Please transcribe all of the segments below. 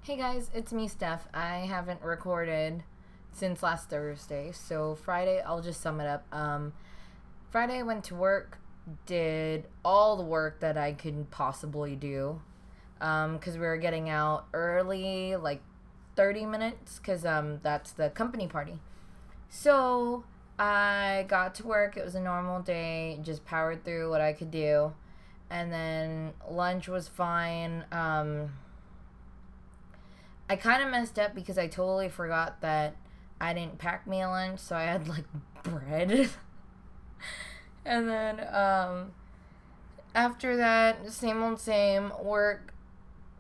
Hey guys, it's me, Steph. I haven't recorded since last Thursday, so Friday, I'll just sum it up. Friday, I went to work, did all the work that I could possibly do, because we were getting out early, like 30 minutes, because that's the company party. So I got to work, it was a normal day, just powered through what I could do, and then lunch was fine. I kind of messed up because I totally forgot that I didn't pack me a lunch, so I had like bread. And then after that, same old same work,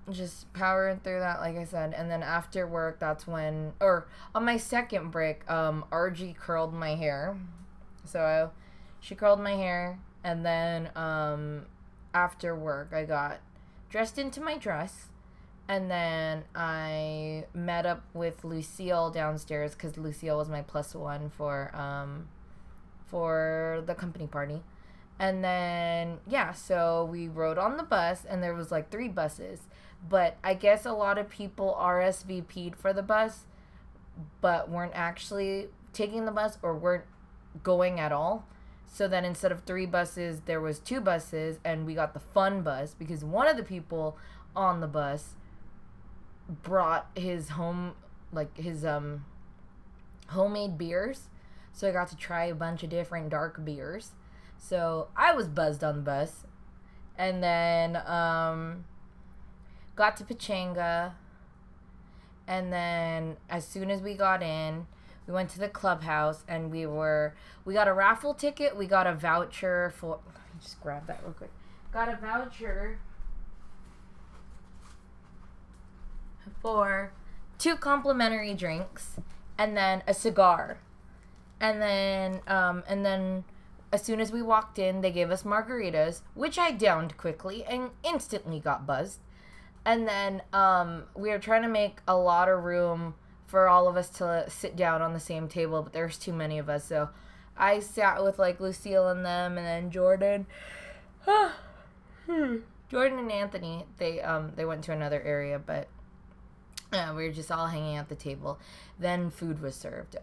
just powering through that, like I said. And then after work, that's when, or on my second break, RG curled my hair. She curled my hair, and then after work, I got dressed into my dress, and then I met up with Lucille downstairs because Lucille was my plus one for the company party. And then yeah, so we rode on the bus, and there was like three buses. But I guess a lot of people RSVP'd for the bus, but weren't actually taking the bus or weren't going at all. So then instead of three buses, there was two buses, and we got the fun bus because one of the people on the bus brought his homemade beers, so I got to try a bunch of different dark beers. So I was buzzed on the bus, and then got to Pachanga, and then as soon as we got in, we went to the clubhouse, and we got a raffle ticket. We got a voucher for. Let me just grab that real quick. Got a voucher for two complimentary drinks and then a cigar. And then as soon as we walked in, they gave us margaritas, which I downed quickly and instantly got buzzed. And then we were trying to make a lot of room for all of us to sit down on the same table, but there's too many of us, so I sat with like Lucille and them, and then Jordan. Jordan and Anthony, they went to another area, but we were just all hanging at the table. Then food was served.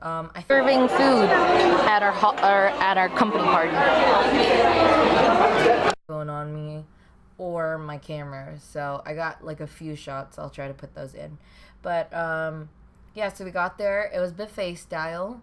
Serving food at our company party. Going on me or my camera, so I got like a few shots. I'll try to put those in. But yeah, so we got there. It was buffet style,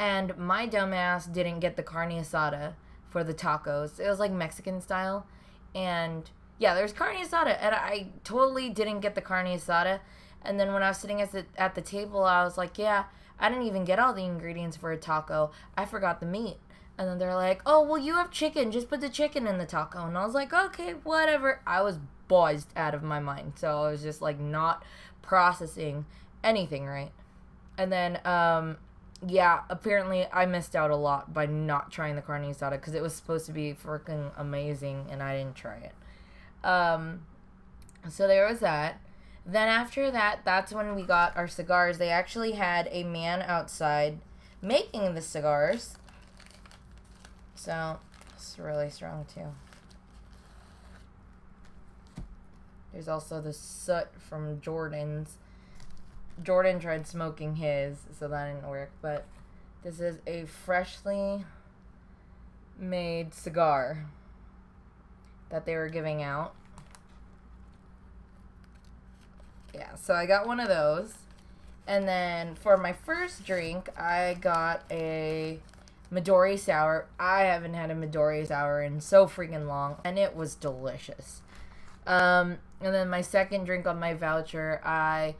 and my dumbass didn't get the carne asada for the tacos. It was like Mexican style, and yeah, there's carne asada, and I totally didn't get the carne asada. And then when I was sitting at the table, I was like, yeah, I didn't even get all the ingredients for a taco. I forgot the meat. And then they're like, oh, well, you have chicken. Just put the chicken in the taco. And I was like, okay, whatever. I was buzzed out of my mind. So I was just like not processing anything right. And then, yeah, apparently I missed out a lot by not trying the carne asada because it was supposed to be freaking amazing and I didn't try it. So there was that. Then after that, that's when we got our cigars. They actually had a man outside making the cigars. So, it's really strong too. There's also the soot from Jordan's. Jordan tried smoking his, so that didn't work. But this is a freshly made cigar that they were giving out. Yeah, so I got one of those. And then for my first drink, I got a Midori Sour. I haven't had a Midori Sour in so freaking long, and it was delicious. And then my second drink on my voucher, I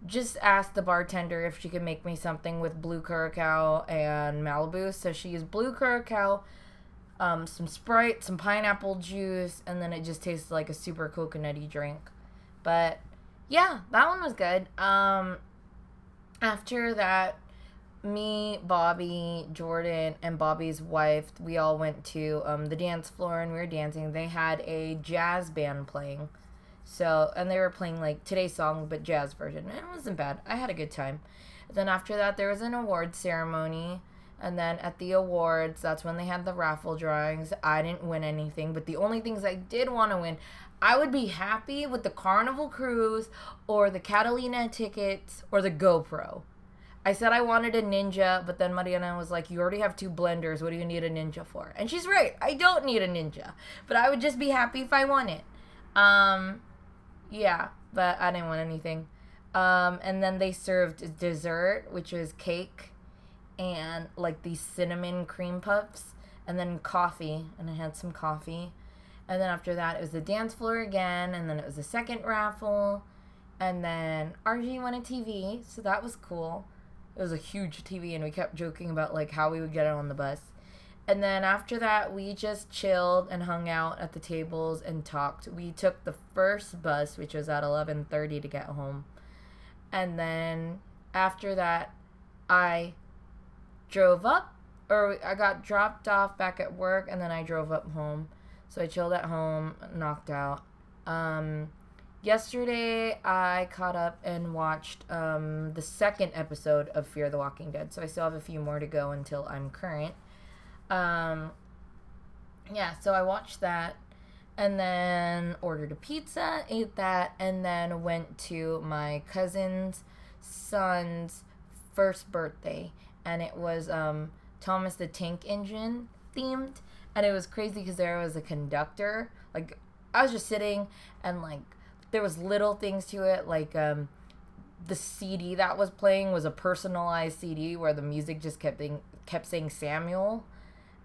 just asked the bartender if she could make me something with blue curacao and Malibu. So she used blue curacao, some Sprite, some pineapple juice, and then it just tasted like a super coconutty drink. But yeah, that one was good. After that, me, Bobby, Jordan, and Bobby's wife, we all went to the dance floor, and we were dancing. They had a jazz band playing. So, and they were playing like today's song, but jazz version. And it wasn't bad. I had a good time. Then after that, there was an award ceremony. And then at the awards, that's when they had the raffle drawings. I didn't win anything, but the only things I did want to win, I would be happy with the Carnival Cruise or the Catalina tickets or the GoPro. I said I wanted a Ninja, but then Mariana was like, you already have 2 blenders. What do you need a Ninja for? And she's right. I don't need a Ninja. But I would just be happy if I won it. Yeah, but I didn't want anything. And then they served dessert, which was cake and like these cinnamon cream puffs, and then coffee, and I had some coffee. And then after that, it was the dance floor again, and then it was the second raffle, and then RG won a TV, so that was cool. It was a huge TV, and we kept joking about like how we would get it on the bus. And then after that, we just chilled and hung out at the tables and talked. We took the first bus, which was at 11:30 to get home. And then after that, I drove up, or I got dropped off back at work, and then I drove up home. So I chilled at home, knocked out. Yesterday, I caught up and watched the second episode of Fear the Walking Dead. So I still have a few more to go until I'm current. Yeah, so I watched that, and then ordered a pizza, ate that, and then went to my cousin's son's first birthday, and it was Thomas the Tank Engine themed, and it was crazy because there was a conductor. Like, I was just sitting, and like there was little things to it, like the CD that was playing was a personalized CD where the music just kept saying Samuel.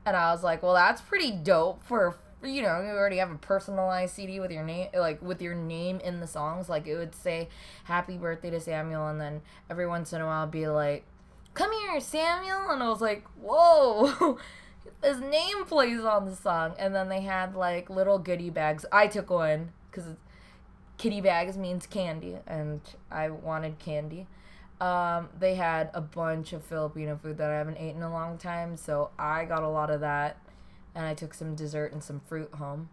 And I was like, well, that's pretty dope for, you already have a personalized CD with your name, like with your name in the songs. Like it would say happy birthday to Samuel, and then every once in a while be like, come here, Samuel. And I was like, whoa, his name plays on the song. And then they had like little goodie bags. I took one because kitty bags means candy, and I wanted candy. They had a bunch of Filipino food that I haven't eaten in a long time, so I got a lot of that, and I took some dessert and some fruit home.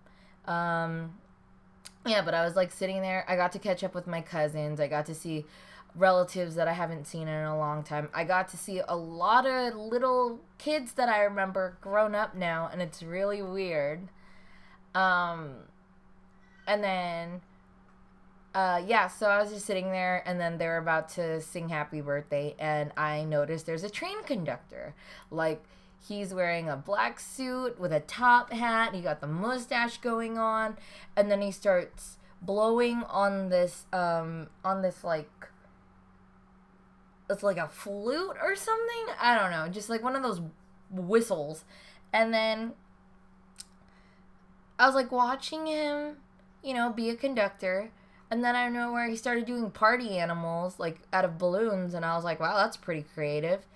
Yeah, but I was like sitting there. I got to catch up with my cousins. I got to see relatives that I haven't seen in a long time. I got to see a lot of little kids that I remember grown up now, and it's really weird. And then yeah, so I was just sitting there, and then they were about to sing happy birthday, and I noticed there's a train conductor. Like, he's wearing a black suit with a top hat, he got the mustache going on, and then he starts blowing on this like, it's like a flute or something? I don't know, just like one of those whistles. And then I was like watching him, be a conductor. And then I know where he started doing party animals, like, out of balloons. And I was like, wow, that's pretty creative.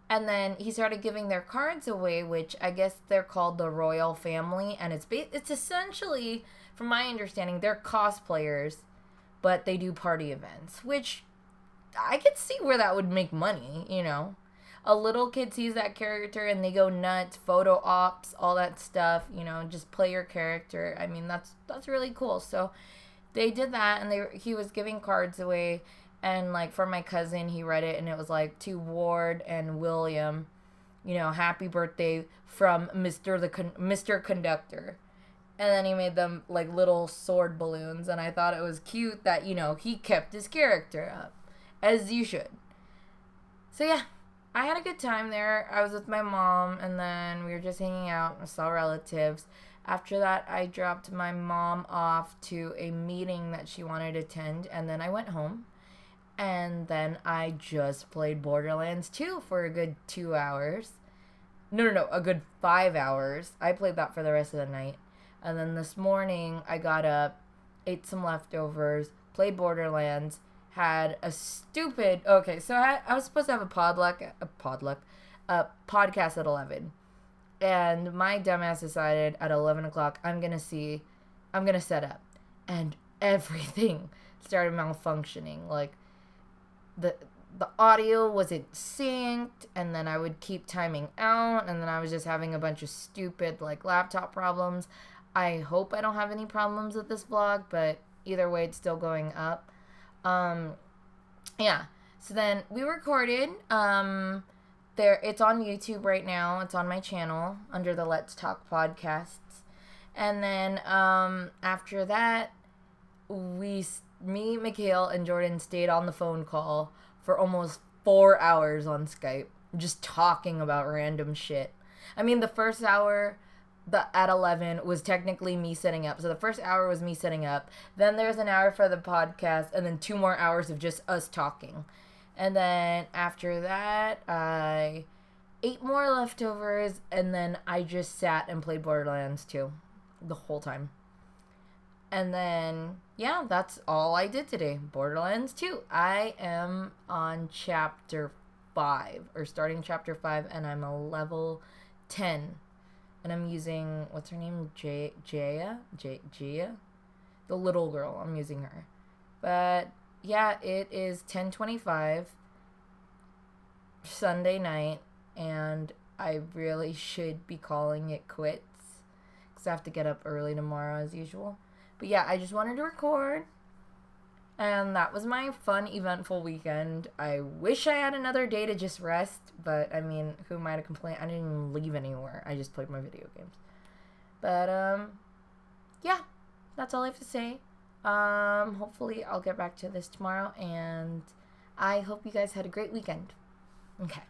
And then he started giving their cards away, which I guess they're called the Royal Family. And it's essentially, from my understanding, they're cosplayers, but they do party events. Which I could see where that would make money, A little kid sees that character and they go nuts, photo ops, all that stuff, just play your character. I mean, that's really cool. So they did that, and he was giving cards away, and like for my cousin, he read it, and it was like, to Ward and William, happy birthday from Mr. Conductor. And then he made them like little sword balloons, and I thought it was cute that he kept his character up, as you should. So yeah, I had a good time there. I was with my mom, and then we were just hanging out and saw relatives. After that, I dropped my mom off to a meeting that she wanted to attend, and then I went home. And then I just played Borderlands 2 for a good 2 hours. No, a good 5 hours. I played that for the rest of the night. And then this morning, I got up, ate some leftovers, played Borderlands, had a stupid... Okay, so I was supposed to have a podcast at 11. And my dumbass decided at 11 o'clock, I'm going to set up. And everything started malfunctioning. Like, the audio wasn't synced, and then I would keep timing out, and then I was just having a bunch of stupid, like, laptop problems. I hope I don't have any problems with this vlog, but either way, it's still going up. Yeah. So then we recorded, it's on YouTube right now. It's on my channel under the Let's Talk podcasts. And then after that, me, Mikhail, and Jordan stayed on the phone call for almost 4 hours on Skype, just talking about random shit. I mean, the first hour at 11 was technically me setting up. So the first hour was me setting up. Then there's an hour for the podcast, and then 2 more hours of just us talking. And then after that, I ate more leftovers, and then I just sat and played Borderlands 2 the whole time. And then, yeah, that's all I did today. Borderlands 2. I am on chapter 5, or starting chapter 5, and I'm a level 10. And I'm using, what's her name? Jaya? The little girl. I'm using her. But, yeah, it is 10:25 Sunday night, and I really should be calling it quits, because I have to get up early tomorrow as usual. But yeah, I just wanted to record, and that was my fun, eventful weekend. I wish I had another day to just rest, but I mean, who am I to complain? I didn't even leave anywhere. I just played my video games. But yeah, that's all I have to say. Hopefully I'll get back to this tomorrow, and I hope you guys had a great weekend. Okay.